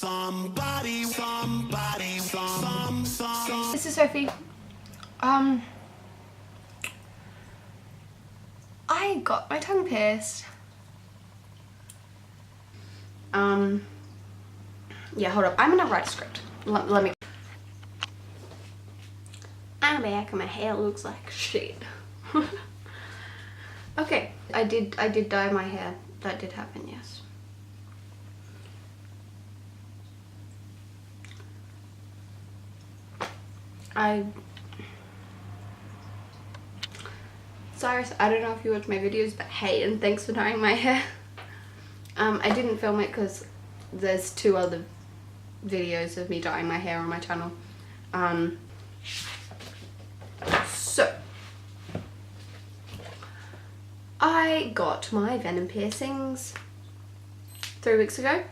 This is Sophie. I got my tongue pierced. Yeah, hold up. I'm gonna write a script. Let me. I'm back and my hair looks like shit. Okay, I did dye my hair. That did happen, yes. Cyrus, I don't know if you watch my videos, but hey, and thanks for dyeing my hair. I didn't film it because there's 2 other videos of me dyeing my hair on my channel. So I got my venom piercings 3 weeks ago.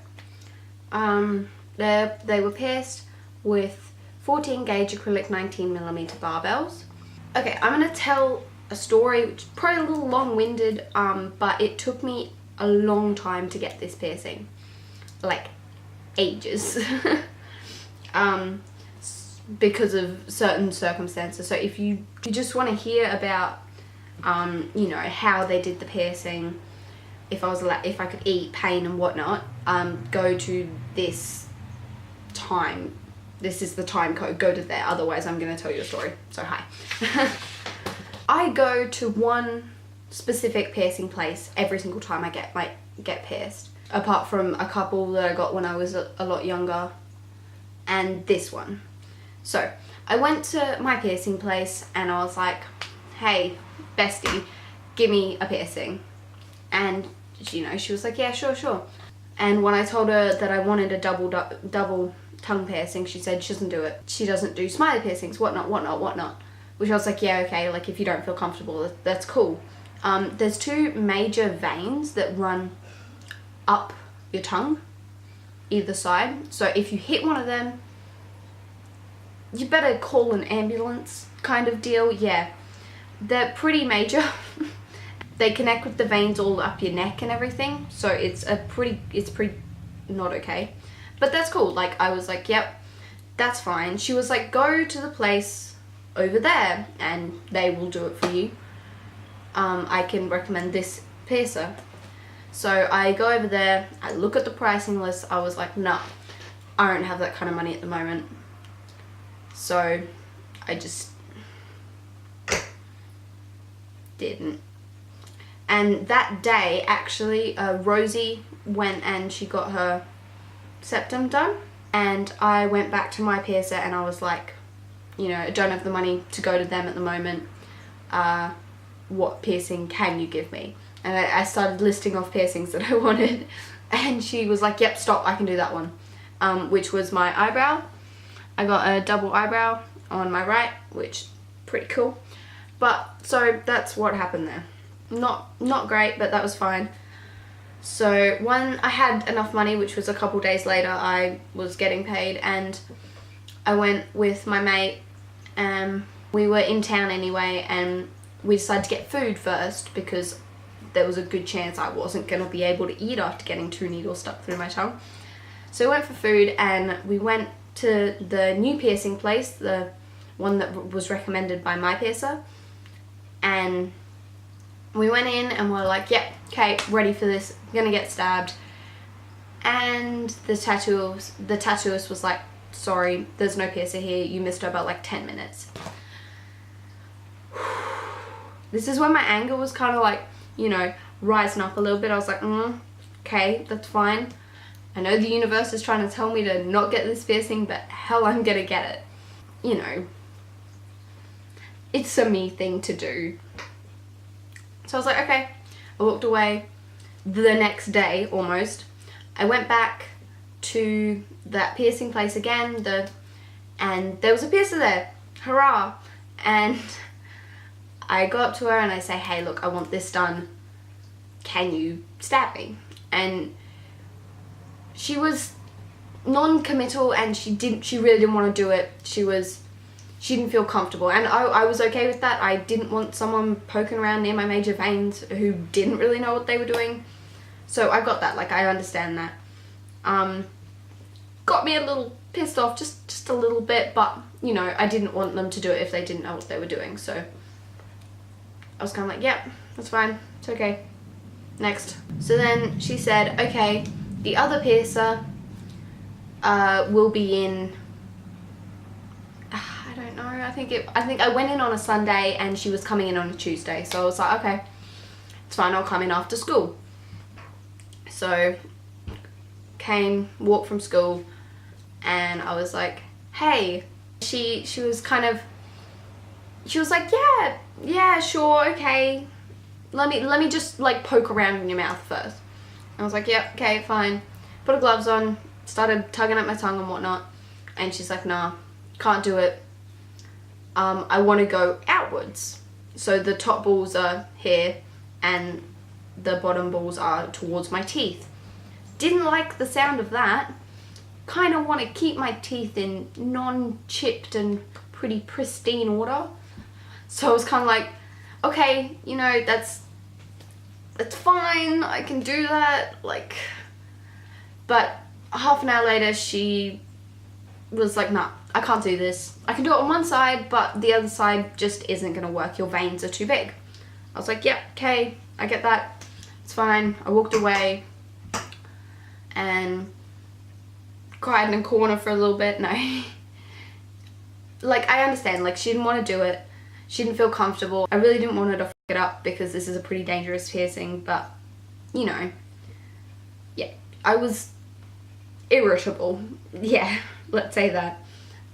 They were pierced with 14 gauge acrylic 19mm barbells. Okay, I'm gonna tell a story which is probably a little long-winded, but it took me a long time to get this piercing, like ages. Because of certain circumstances. So if you just want to hear about you know, how they did the piercing, if I could eat, pain and whatnot, go to this time. This is the time code. Go to there, otherwise I'm going to tell you a story. So hi. I go to one specific piercing place every single time I get pierced, apart from a couple that I got when I was a lot younger, and this one. So I went to my piercing place and I was like, hey bestie, give me a piercing. And you know, she was like, yeah, sure. And when I told her that I wanted a double tongue piercing, she said she doesn't do it. She doesn't do smiley piercings, whatnot. Which I was like, yeah, okay, like if you don't feel comfortable, that's cool. There's 2 major veins that run up your tongue, either side. So if you hit one of them, you better call an ambulance kind of deal. Yeah, they're pretty major. They connect with the veins all up your neck and everything, so it's pretty not okay. But that's cool. Like, I was like, yep, that's fine. She was like, go to the place over there and they will do it for you. I can recommend this piercer. So I go over there, I look at the pricing list. I was like, nah, I don't have that kind of money at the moment. So I just didn't. And that day, actually, Rosie went and she got her septum done. And I went back to my piercer and I was like, you know, I don't have the money to go to them at the moment. What piercing can you give me? And I started listing off piercings that I wanted. And she was like, yep, stop, I can do that one. Which was my eyebrow. I got a double eyebrow on my right, which pretty cool. But so that's what happened there. Not great, but that was fine. So when I had enough money, which was a couple days later, I was getting paid and I went with my mate. We were in town anyway and we decided to get food first because there was a good chance I wasn't going to be able to eat after getting 2 needles stuck through my tongue. So we went for food and we went to the new piercing place, the one that was recommended by my piercer. And we went in and we're like, yep, okay, ready for this, I'm gonna get stabbed. And the tattooist was like, sorry, there's no piercer here, you missed about like 10 minutes. This is when my anger was kind of like, you know, rising up a little bit. I was like, okay, that's fine. I know the universe is trying to tell me to not get this piercing, but hell, I'm gonna get it. You know, it's a me thing to do. So I was like, okay. I walked away. The next day, almost, I went back to that piercing place again, and there was a piercer there. Hurrah! And I go up to her and I say, hey, look, I want this done. Can you stab me? And she was non-committal and she really didn't want to do it. She didn't feel comfortable, and I was okay with that. I didn't want someone poking around near my major veins who didn't really know what they were doing. So I got that, like, I understand that. got me a little pissed off, just a little bit, but you know, I didn't want them to do it if they didn't know what they were doing, so I was kind of like, yep, that's fine, it's okay, next. So then she said, okay, the other piercer will be in, I don't know, I think I went in on a Sunday and she was coming in on a Tuesday, so I was like, okay, it's fine, I'll come in after school. So walked from school, and I was like, hey, she was like, yeah, sure, okay, let me just like poke around in your mouth first. I was like, yep, okay, fine. Put her gloves on, started tugging at my tongue and whatnot, and she's like, nah, can't do it. I want to go outwards, so the top balls are here and the bottom balls are towards my teeth. Didn't like the sound of that. Kind of want to keep my teeth in non-chipped and pretty pristine order. So I was kind of like, okay, you know, that's fine, I can do that, like. But half an hour later, she was like, nah, I can't do this. I can do it on one side, but the other side just isn't gonna work. Your veins are too big. I was like, yep, okay, I get that. It's fine. I walked away and cried in a corner for a little bit. No. Like, I understand, like, she didn't want to do it. She didn't feel comfortable. I really didn't want her to f it up because this is a pretty dangerous piercing, but, you know, yeah, I was irritable. Yeah, let's say that.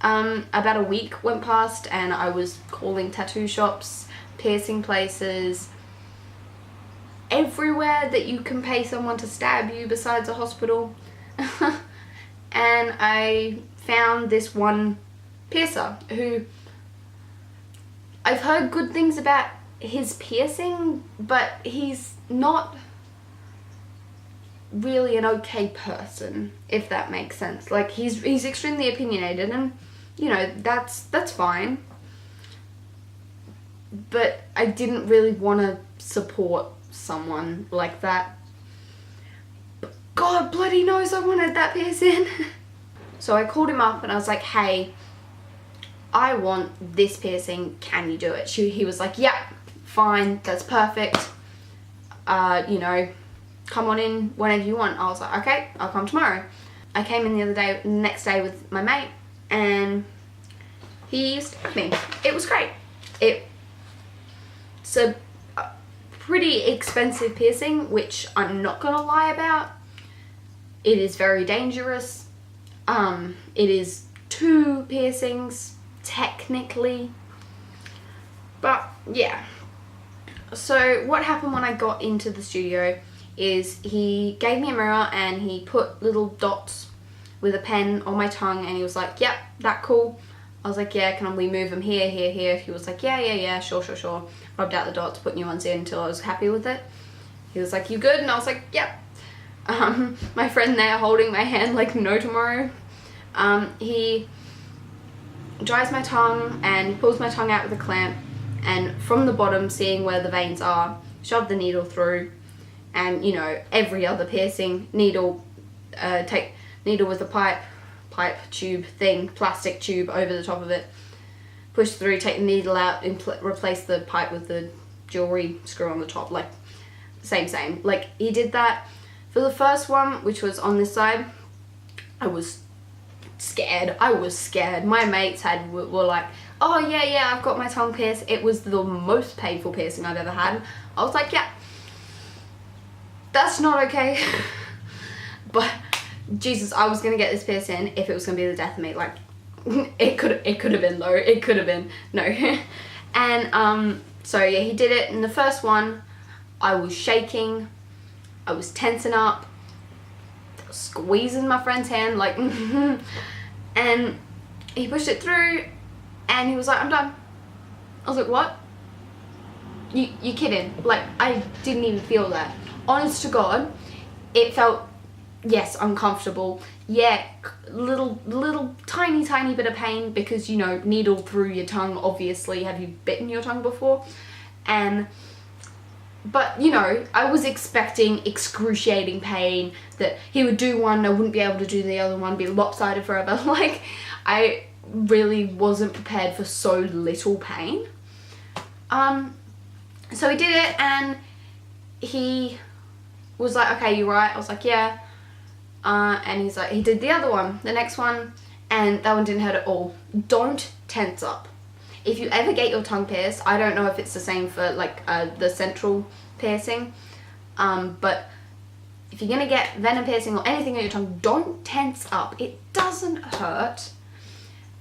About a week went past and I was calling tattoo shops, piercing places, everywhere that you can pay someone to stab you besides a hospital. And I found this one piercer who, I've heard good things about his piercing, but he's not really an okay person, if that makes sense. Like, he's extremely opinionated, and you know, that's fine, but I didn't really want to support someone like that. But God bloody knows I wanted that piercing. So I called him up and I was like, hey, I want this piercing, can you do it? He was like, yeah, fine, that's perfect, you know, come on in whenever you want. I was like, okay, I'll come tomorrow. I came in the next day with my mate, and he stabbed me. It was great. It's a pretty expensive piercing, which I'm not gonna lie about. It is very dangerous. It is 2 piercings, technically. But yeah. So what happened when I got into the studio is he gave me a mirror and he put little dots with a pen on my tongue, and he was like, yep, that cool. I was like, yeah, can we move them here, here, here? He was like, yeah, sure. Rubbed out the dots, put new ones in until I was happy with it. He was like, you good? And I was like, yep. My friend there holding my hand like no tomorrow. He dries my tongue and he pulls my tongue out with a clamp, and from the bottom, seeing where the veins are, shove the needle through, and you know, every other piercing, needle, take needle with a pipe tube thing, plastic tube over the top of it, push through, take the needle out and replace the pipe with the jewellery screw on the top, like same. Like, he did that for the first one, which was on this side. I was scared. My mates were like, oh yeah, I've got my tongue pierced. It was the most painful piercing I've ever had. I was like, yeah, that's not okay. But Jesus, I was gonna get this piercing if it was gonna be the death of me. Like, it could have been though. It could have been. No. And so yeah, he did it. In the first one, I was shaking, I was tensing up, squeezing my friend's hand, like, and he pushed it through, and he was like, I'm done. I was like, what? You kidding? Like, I didn't even feel that. Honest to God, it felt, yes, uncomfortable. Yeah, little tiny bit of pain because, you know, needle through your tongue, obviously. Have you bitten your tongue before? And But, you know, I was expecting excruciating pain, that he would do one, I wouldn't be able to do the other one, be lopsided forever. Like, I really wasn't prepared for so little pain. So he did it, and he was like, okay, you right? I was like, yeah. And he's like, he did the other one, the next one, and that one didn't hurt at all. Don't tense up. If you ever get your tongue pierced, I don't know if it's the same for like the central piercing, but if you're gonna get venom piercing or anything on your tongue, don't tense up. It doesn't hurt,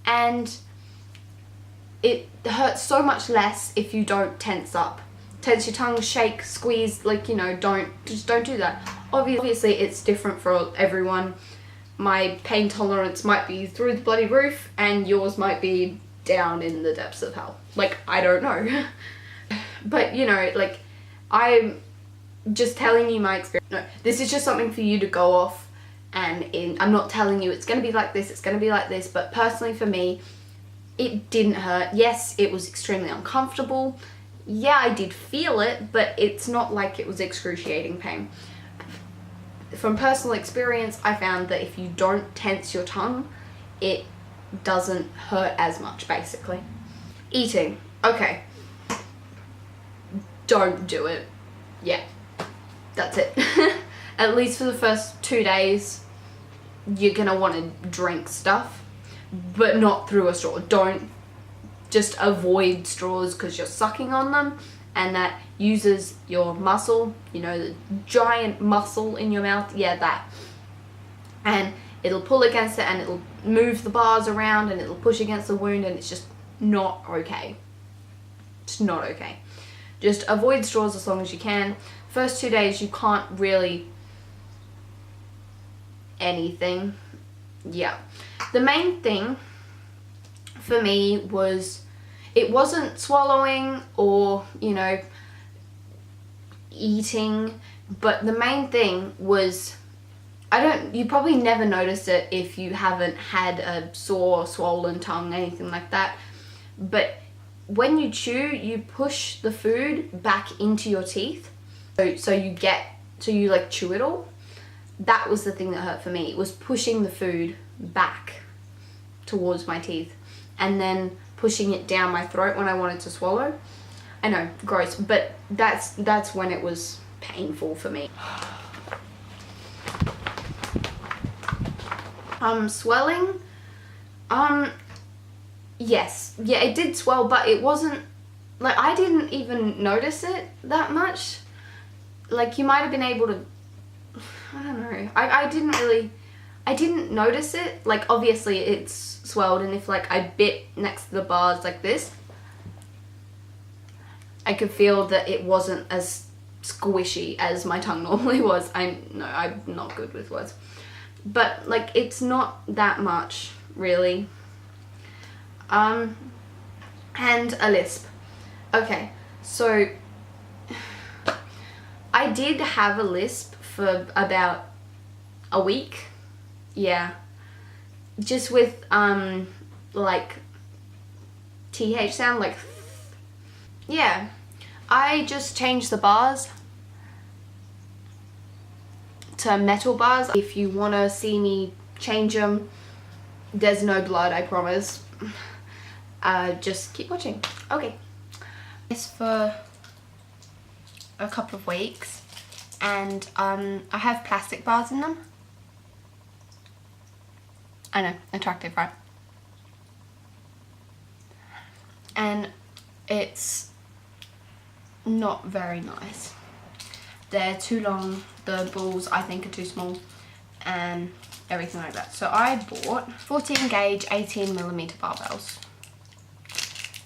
and it hurts so much less if you don't tense up. Tense your tongue, shake, squeeze, like, you know, just don't do that. Obviously it's different for everyone. My pain tolerance might be through the bloody roof, and yours might be down in the depths of hell. Like, I don't know. But, you know, like, I'm just telling you my experience. No, this is just something for you to go off, and I'm not telling you it's gonna be like this, it's gonna be like this, but personally for me, it didn't hurt. Yes, it was extremely uncomfortable. Yeah, I did feel it, but it's not like it was excruciating pain. From personal experience, I found that if you don't tense your tongue, it doesn't hurt as much, basically. Eating. Okay. Don't do it. Yeah. That's it. At least for the first 2 days, you're gonna want to drink stuff, but not through a straw. Don't. Just avoid straws because you're sucking on them, and that uses your muscle, you know, the giant muscle in your mouth, yeah, that. And it'll pull against it, and it'll move the bars around, and it'll push against the wound, and it's just not okay. It's not okay. Just avoid straws as long as you can. First 2 days, you can't really anything. Yeah. The main thing for me was, it wasn't swallowing or, you know, eating, but the main thing was, you probably never notice it if you haven't had a sore, swollen tongue, anything like that, but when you chew, you push the food back into your teeth, so you like chew it all. That was the thing that hurt for me. It was pushing the food back towards my teeth, and then pushing it down my throat when I wanted to swallow. I know, gross, but that's when it was painful for me. Swelling, yes, yeah, it did swell, but it wasn't, like, I didn't even notice it that much. Like, you might have been able to, I don't know, I didn't notice it. Like, obviously it's swelled, and if like I bit next to the bars like this, I could feel that it wasn't as squishy as my tongue normally was. I'm not good with words, but like, it's not that much really. And a lisp. Okay, so I did have a lisp for about a week. Yeah, just with like TH sound, like, yeah. I just changed the bars to metal bars. If you want to see me change them, there's no blood, I promise. Just keep watching. Okay. This for a couple of weeks, and I have plastic bars in them. I know, attractive, right? And it's not very nice. They're too long, the balls I think are too small, and everything like that. So I bought 14 gauge 18mm barbells,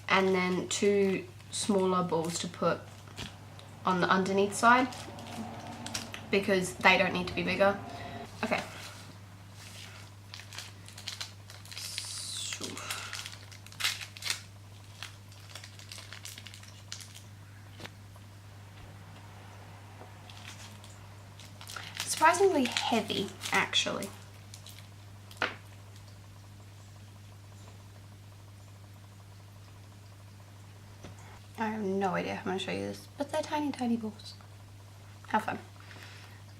and then 2 smaller balls to put on the underneath side, because they don't need to be bigger. Okay. Surprisingly heavy, actually. I have no idea how I'm going to show you this, but they're tiny, tiny balls. Have fun.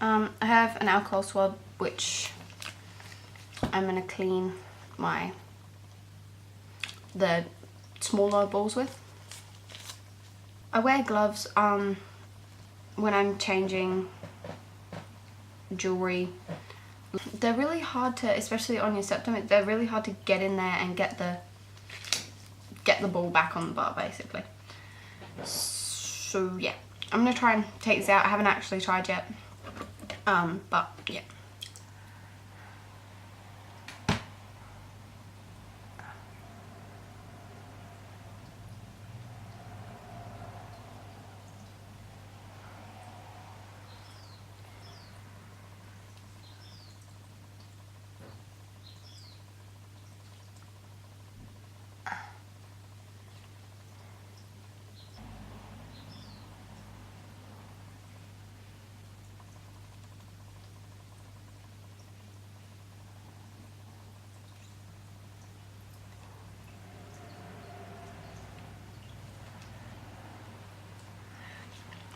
I have an alcohol swab, which I'm going to clean the smaller balls with. I wear gloves when I'm changing jewellery. They're really hard to, especially on your septum, they're really hard to get in there and get the ball back on the bar, basically. So yeah, I'm gonna try and take this out. I haven't actually tried yet, but yeah.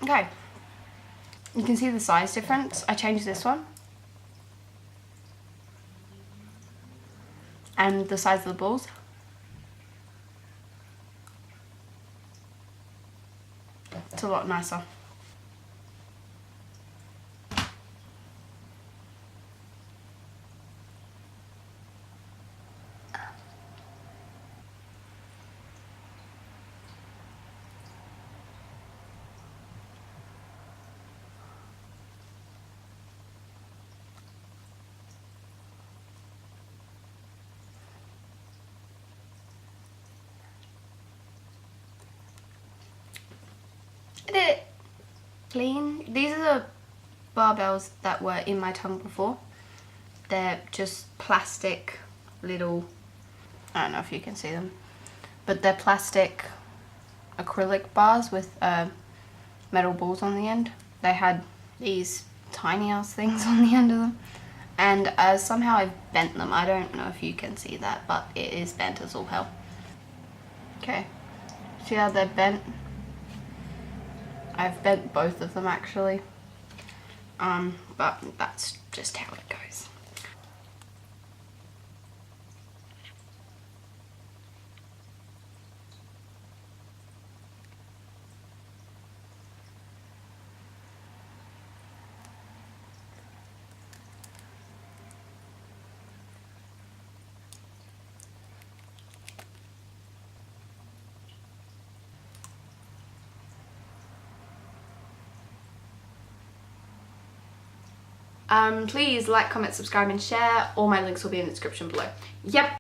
Okay, you can see the size difference. I changed this one. And the size of the balls. It's a lot nicer. I did it. Clean. These are the barbells that were in my tongue before. They're just plastic little, I don't know if you can see them, but they're plastic acrylic bars with metal balls on the end. They had these tiny ass things on the end of them, and somehow I've bent them. I don't know if you can see that, but it is bent as all hell. Okay, see how they're bent? I've bent both of them actually, but that's just how it goes. Please like, comment, subscribe and share. All my links will be in the description below. Yep.